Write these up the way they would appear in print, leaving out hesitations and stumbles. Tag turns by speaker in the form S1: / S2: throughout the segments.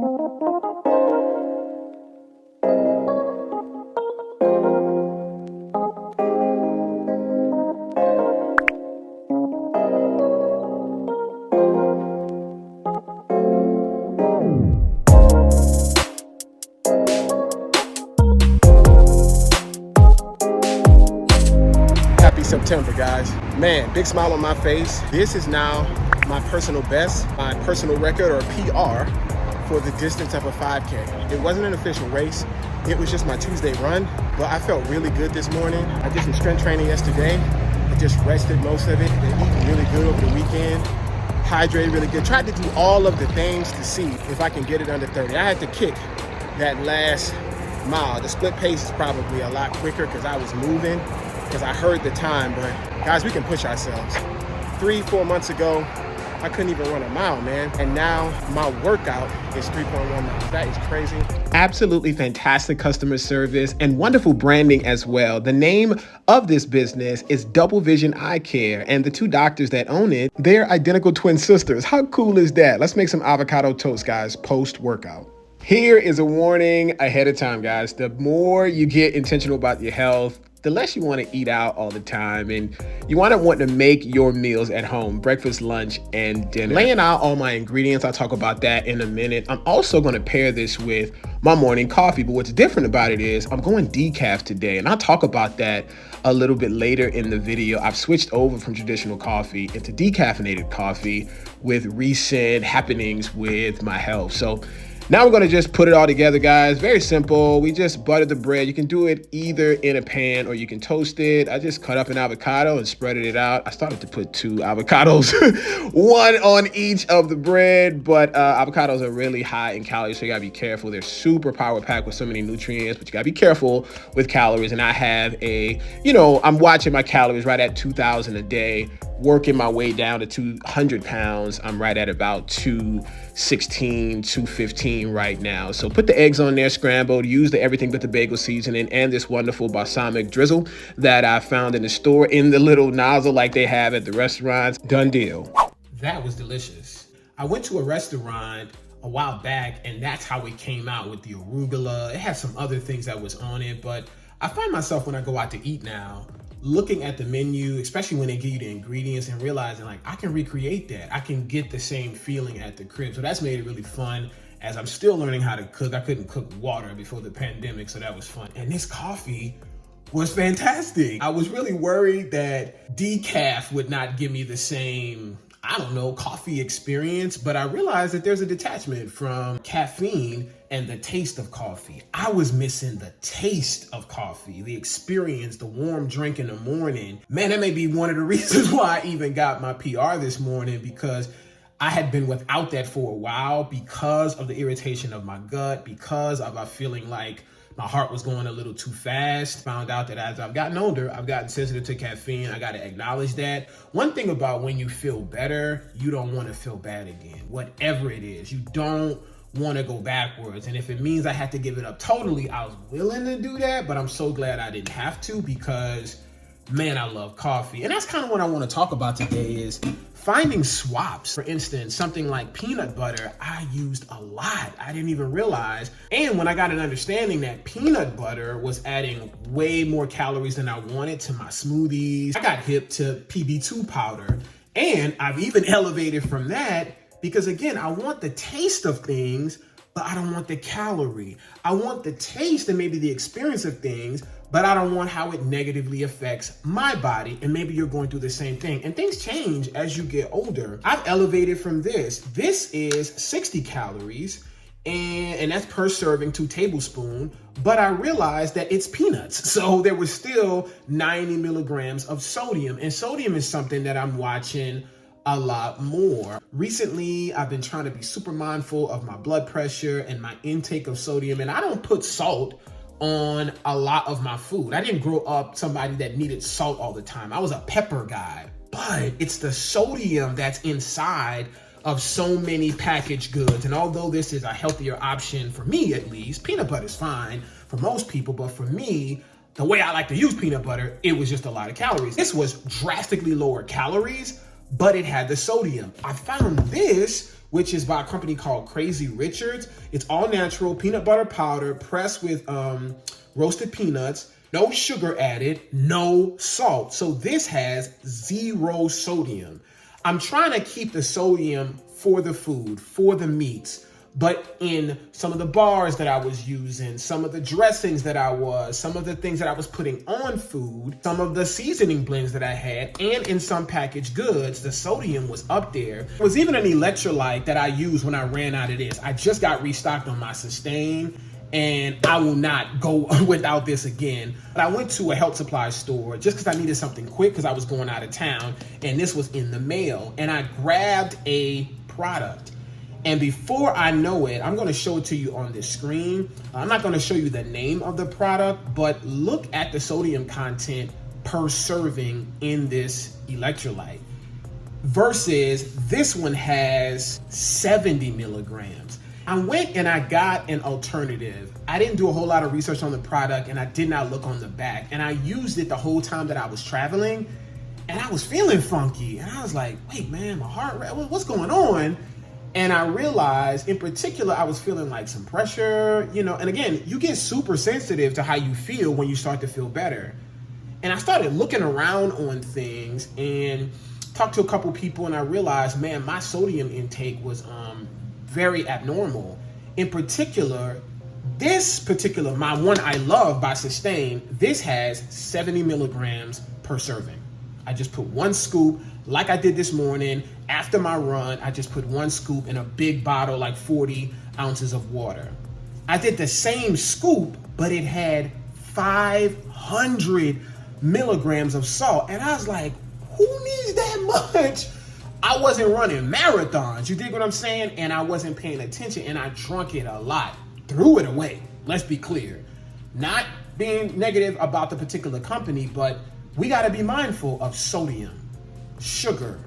S1: Happy September, guys. Man, big smile on my face. This is now my personal best, my personal record, or PR, for the distance of a 5K. It wasn't an official race. It was just my Tuesday run, but I felt really good this morning. I did some strength training yesterday. I just rested most of it. Been eating really good over the weekend. Hydrated really good. Tried to do all of the things to see if I can get it under 30. I had to kick that last mile. The split pace is probably a lot quicker because I was moving, because I heard the time, but guys, we can push ourselves. 3-4 months ago, I couldn't even run a mile, man. And now my workout is 3.1 miles. That is crazy. Absolutely fantastic customer service and wonderful branding as well. The name of this business is Double Vision Eye Care, and the two doctors that own it, they're identical twin sisters. How cool is that? Let's make some avocado toast, guys, post-workout. Here is a warning ahead of time, guys. The more you get intentional about your health, the less you want to eat out all the time, and you want to make your meals at home, breakfast, lunch, and dinner. Laying out all my ingredients, I'll talk about that in a minute. I'm also going to pair this with my morning coffee, but what's different about it is I'm going decaf today, and I'll talk about that a little bit later in the video. I've switched over from traditional coffee into decaffeinated coffee with recent happenings with my health. So now we're gonna just put it all together, guys. Very simple. We just butter the bread. You can do it either in a pan or you can toast it. I just cut up an avocado and spreaded it out. I started to put 2 avocados, one on each of the bread, but avocados are really high in calories, so you gotta be careful. They're super power packed with so many nutrients, but you gotta be careful with calories. And I have I'm watching my calories right at 2,000 a day, working my way down to 200 pounds. I'm right at about 216, 215 right now. So put the eggs on there scrambled, use the everything but the bagel seasoning and this wonderful balsamic drizzle that I found in the store in the little nozzle like they have at the restaurants. Done deal. That was delicious. I went to a restaurant a while back and that's how it came out with the arugula. It had some other things that was on it, but I find myself when I go out to eat now, looking at the menu, especially when they give you the ingredients and realizing like, I can recreate that. I can get the same feeling at the crib. So that's made it really fun as I'm still learning how to cook. I couldn't cook water before the pandemic, so that was fun. And this coffee was fantastic. I was really worried that decaf would not give me the same, coffee experience, but I realized that there's a detachment from caffeine and the taste of coffee. I was missing the taste of coffee, the experience, the warm drink in the morning. Man, that may be one of the reasons why I even got my PR this morning, because I had been without that for a while because of the irritation of my gut, because of I feeling like my heart was going a little too fast. Found out that as I've gotten older, I've gotten sensitive to caffeine. I got to acknowledge that. One thing about when you feel better, you don't want to feel bad again. Whatever it is, you don't want to go backwards. And if it means I had to give it up totally, I was willing to do that, but I'm so glad I didn't have to, because man, I love coffee. And that's kind of what I want to talk about today is finding swaps. For instance, something like peanut butter, I used a lot. I didn't even realize. And when I got an understanding that peanut butter was adding way more calories than I wanted to my smoothies, I got hip to PB2 powder. And I've even elevated from that because again, I want the taste of things, but I don't want the calorie. I want the taste and maybe the experience of things, but I don't want how it negatively affects my body. And maybe you're going through the same thing. And things change as you get older. I've elevated from this. This is 60 calories, and that's per serving, 2 tablespoons. But I realized that it's peanuts. So there was still 90 milligrams of sodium. And sodium is something that I'm watching a lot more. Recently, I've been trying to be super mindful of my blood pressure and my intake of sodium. And I don't put salt on a lot of my food. I didn't grow up somebody that needed salt all the time. I was a pepper guy, but it's the sodium that's inside of so many packaged goods. And although this is a healthier option for me, at least, peanut butter is fine for most people, but for me, the way I like to use peanut butter, it was just a lot of calories. This was drastically lower calories, but it had the sodium. I found this which is by a company called Crazy Richards. It's all natural peanut butter powder pressed with roasted peanuts, no sugar added, no salt. So this has 0 sodium. I'm trying to keep the sodium for the food, for the meats. But in some of the bars that I was using, some of the dressings that some of the things that I was putting on food, some of the seasoning blends that I had, and in some packaged goods, the sodium was up there. There was even an electrolyte that I used when I ran out of this. I just got restocked on my Sustain, and I will not go without this again. But I went to a health supply store just because I needed something quick because I was going out of town, and this was in the mail, and I grabbed a product. And before I know it, I'm going to show it to you on this screen. I'm not going to show you the name of the product, but look at the sodium content per serving in this electrolyte versus this one has 70 milligrams. I went and I got an alternative. I didn't do a whole lot of research on the product and I did not look on the back. And I used it the whole time that I was traveling and I was feeling funky. And I was like, wait, man, my heart rate, what's going on? And I realized, in particular, I was feeling like some pressure, and again, you get super sensitive to how you feel when you start to feel better. And I started looking around on things and talked to a couple people and I realized, man, my sodium intake was very abnormal. In particular, my one I love by Sustain, this has 70 milligrams per serving. I just put 1 scoop, like I did this morning. After my run, I just put 1 scoop in a big bottle, like 40 ounces of water. I did the same scoop, but it had 500 milligrams of salt. And I was like, who needs that much? I wasn't running marathons, you dig what I'm saying? And I wasn't paying attention and I drunk it a lot, threw it away. Let's be clear. Not being negative about the particular company, but we gotta be mindful of sodium, sugar,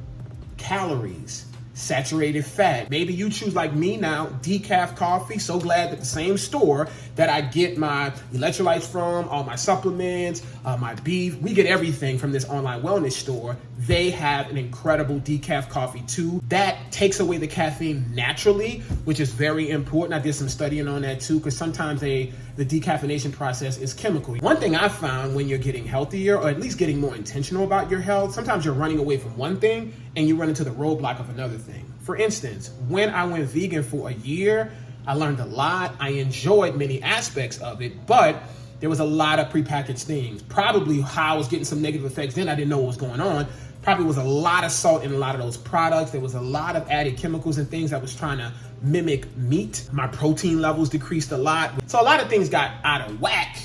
S1: calories, saturated fat. Maybe you choose, like me now, decaf coffee. So glad that the same store that I get my electrolytes from, all my supplements, my beef, we get everything from this online wellness store. They have an incredible decaf coffee too. That takes away the caffeine naturally, which is very important. I did some studying on that too, because sometimes the decaffeination process is chemical. One thing I found when you're getting healthier, or at least getting more intentional about your health, sometimes you're running away from one thing and you run into the roadblock of another thing. For instance, when I went vegan for a year, I learned a lot. I enjoyed many aspects of it, but there was a lot of prepackaged things. Probably how I was getting some negative effects then, I didn't know what was going on. Probably was a lot of salt in a lot of those products. There was a lot of added chemicals and things that was trying to mimic meat. My protein levels decreased a lot. So a lot of things got out of whack.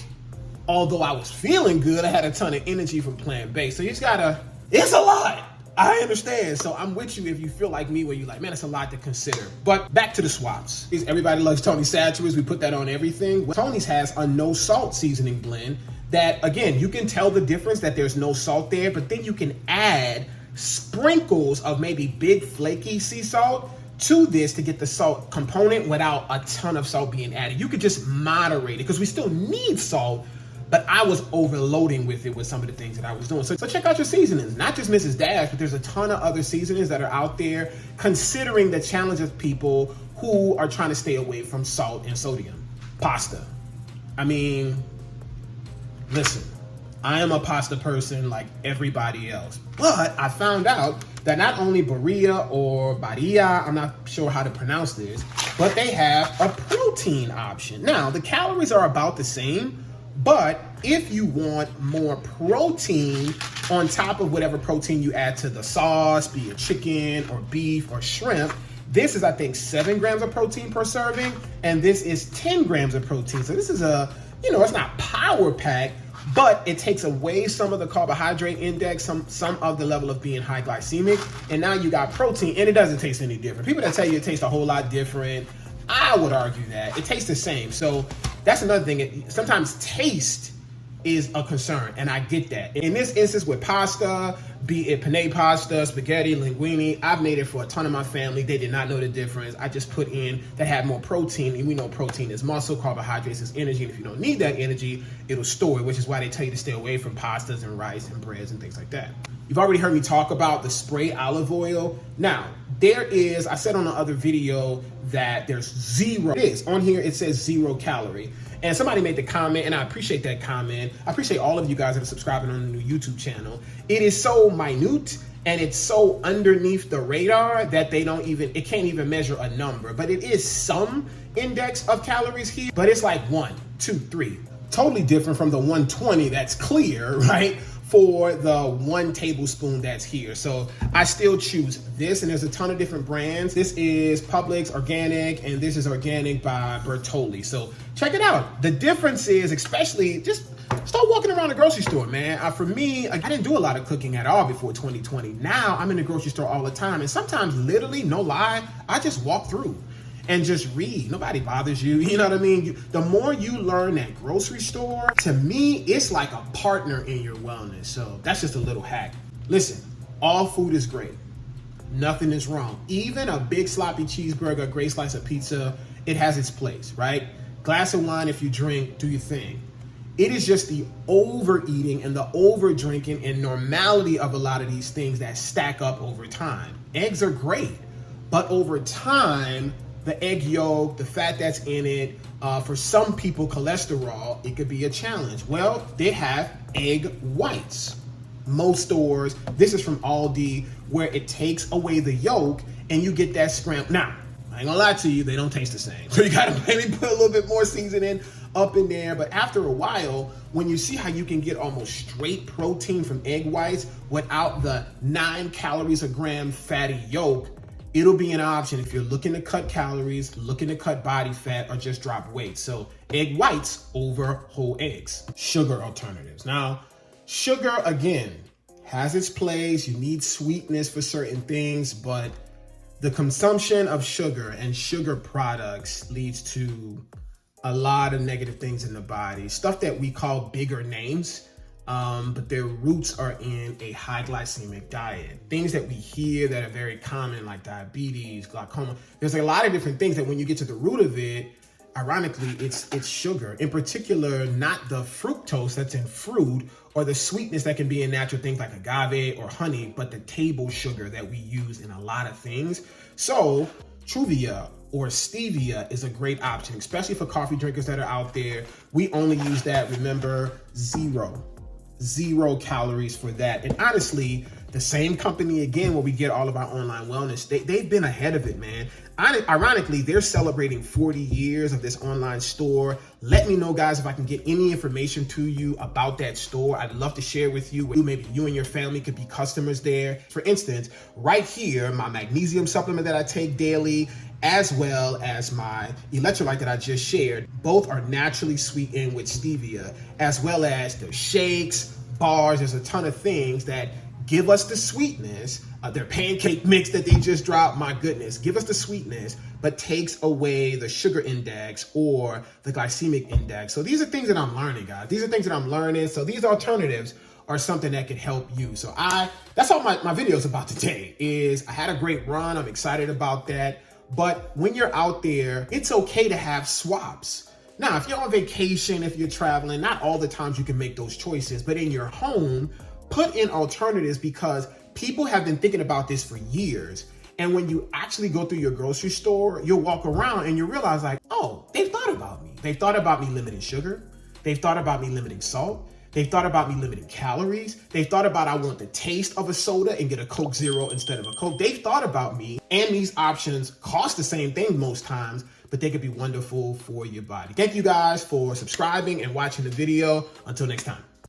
S1: Although I was feeling good, I had a ton of energy from plant-based. So you just gotta, it's a lot. I understand. So I'm with you if you feel like me, where you're like, man, it's a lot to consider. But back to the swaps. Everybody loves Tony Satura's. We put that on everything. Tony's has a no salt seasoning blend that, again, you can tell the difference that there's no salt there, but then you can add sprinkles of maybe big flaky sea salt to this to get the salt component without a ton of salt being added. You could just moderate it because we still need salt, but I was overloading with it with some of the things that I was doing. So check out your seasonings, not just Mrs. Dash, but there's a ton of other seasonings that are out there, considering the challenge of people who are trying to stay away from salt and sodium. Pasta. I mean, listen, I am a pasta person like everybody else, but I found out that not only Berea or Badia, I'm not sure how to pronounce this, but they have a protein option. Now, the calories are about the same, but if you want more protein on top of whatever protein you add to the sauce, be it chicken or beef or shrimp, this is, I think, 7 grams of protein per serving, and this is 10 grams of protein. So this is it's not power packed, but it takes away some of the carbohydrate index, some of the level of being high glycemic, and now you got protein, and it doesn't taste any different. People that tell you it tastes a whole lot different, I would argue that it tastes the same. So that's another thing. Sometimes taste is a concern, and I get that. In this instance with pasta, be it penne pasta, spaghetti, linguine, I've made it for a ton of my family. They did not know the difference. I just put in that had more protein, and we know protein is muscle, carbohydrates is energy, and if you don't need that energy, it'll store it, which is why they tell you to stay away from pastas and rice and breads and things like that. You've already heard me talk about the spray olive oil. Now, there is, I said on the other video that there's zero, it is, on here it says 0 calorie. And somebody made the comment, and I appreciate that comment. I appreciate all of you guys that are subscribing on the new YouTube channel. It is so minute and it's so underneath the radar that it can't even measure a number. But it is some index of calories here, but it's like 1, 2, 3. Totally different from the 120 that's clear, right? For the 1 tablespoon that's here. So I still choose this, and there's a ton of different brands. This is Publix Organic, and this is Organic by Bertolli. So check it out. The difference is, especially, just start walking around the grocery store, man. For me, I didn't do a lot of cooking at all before 2020. Now I'm in the grocery store all the time, and sometimes literally, no lie, I just walk through and just read. Nobody bothers you. You know what I mean? The more you learn at grocery store, to me, it's like a partner in your wellness. So that's just a little hack. Listen, all food is great. Nothing is wrong. Even a big sloppy cheeseburger, a great slice of pizza, it has its place, right? Glass of wine if you drink, do your thing. It is just the overeating and the over drinking and normality of a lot of these things that stack up over time. Eggs are great, but over time, the egg yolk, the fat that's in it, for some people, cholesterol, it could be a challenge. Well, they have egg whites. Most stores, this is from Aldi, where it takes away the yolk and you get that scramble. Now, I ain't gonna lie to you, they don't taste the same. So you gotta maybe put a little bit more seasoning up in there. But after a while, when you see how you can get almost straight protein from egg whites without the 9 calories a gram fatty yolk, it'll be an option if you're looking to cut calories, looking to cut body fat, or just drop weight. So egg whites over whole eggs. Sugar alternatives. Now, sugar, again, has its place. You need sweetness for certain things, but the consumption of sugar and sugar products leads to a lot of negative things in the body. Stuff that we call bigger names, but their roots are in a high glycemic diet. Things that we hear that are very common, like diabetes, glaucoma. There's a lot of different things that when you get to the root of it, ironically, it's sugar. In particular, not the fructose that's in fruit or the sweetness that can be in natural things like agave or honey, but the table sugar that we use in a lot of things. So Truvia or stevia is a great option, especially for coffee drinkers that are out there. We only use that, remember, zero calories for that. And honestly, the same company, again, where we get all of our online wellness, they've been ahead of it, man. Ironically, they're celebrating 40 years of this online store. Let me know, guys, if I can get any information to you about that store. I'd love to share with you. Maybe you and your family could be customers there. For instance, right here, my magnesium supplement that I take daily, as well as my electrolyte that I just shared, both are naturally sweetened with stevia, as well as the shakes, bars. There's a ton of things that give us the sweetness. Their pancake mix that they just dropped, my goodness, give us the sweetness, but takes away the sugar index or the glycemic index. So these are things that I'm learning, guys. These are things that I'm learning. So these alternatives are something that can help you. So that's all my video is about today. Is I had a great run. I'm excited about that. But when you're out there, it's okay to have swaps. Now, if you're on vacation, if you're traveling, not all the times you can make those choices, but in your home, put in alternatives, because people have been thinking about this for years. And when you actually go through your grocery store, you'll walk around and you realize like, oh, they've thought about me. They've thought about me limiting sugar. They've thought about me limiting salt. They've thought about me limiting calories. They've thought about I want the taste of a soda and get a Coke Zero instead of a Coke. They've thought about me, and these options cost the same thing most times, but they could be wonderful for your body. Thank you guys for subscribing and watching the video. Until next time.